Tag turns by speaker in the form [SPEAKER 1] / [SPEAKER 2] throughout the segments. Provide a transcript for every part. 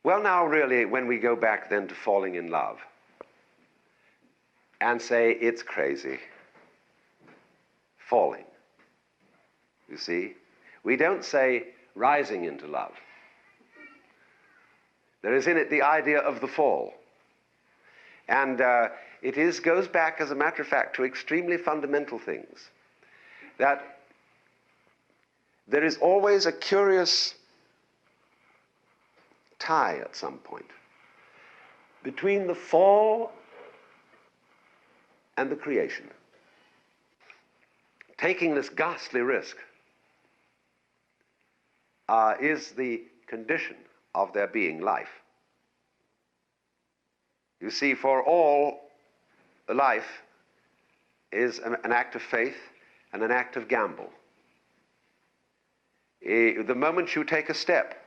[SPEAKER 1] Well, now really, when we go back then to falling in love and say it's crazy, falling, you see, we don't say rising into love. There is in it the idea of the fall. And it goes back, as a matter of fact, to extremely fundamental things. That there is always a curious tie at some point between the fall and the creation. Taking this ghastly risk is the condition of there being life. You see, for all, life is an act of faith and an act of gamble. The moment you take a step,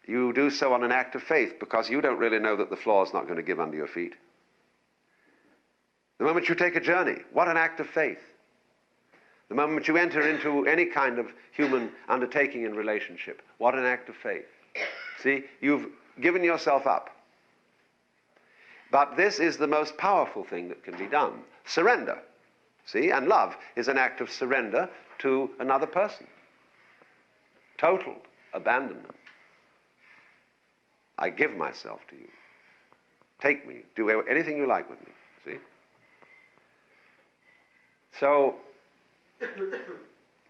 [SPEAKER 1] you do so on an act of faith because you don't really know that the floor is not going to give under your feet. The moment you take a journey, what an act of faith. The moment you enter into any kind of human undertaking and relationship, what an act of faith. See, you've given yourself up. But this is the most powerful thing that can be done. Surrender. See, and love is an act of surrender to another person. Total abandonment. I give myself to you. Take me. Do anything you like with me. See? So,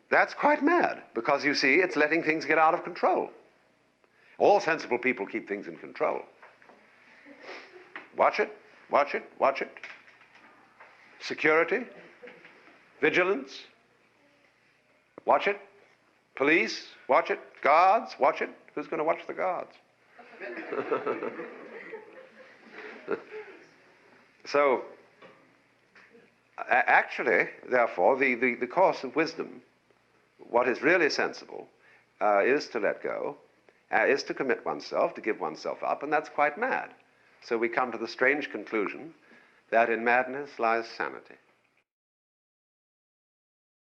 [SPEAKER 1] that's quite mad, because you see, it's letting things get out of control. All sensible people keep things in control. Watch it, watch it, watch it. Security, vigilance, watch it. Police, watch it. Guards, watch it. Who's going to watch the guards? So, actually, therefore, the course of wisdom, what is really sensible, is to let go, is to commit oneself, to give oneself up, and that's quite mad. So we come to the strange conclusion that in madness lies sanity.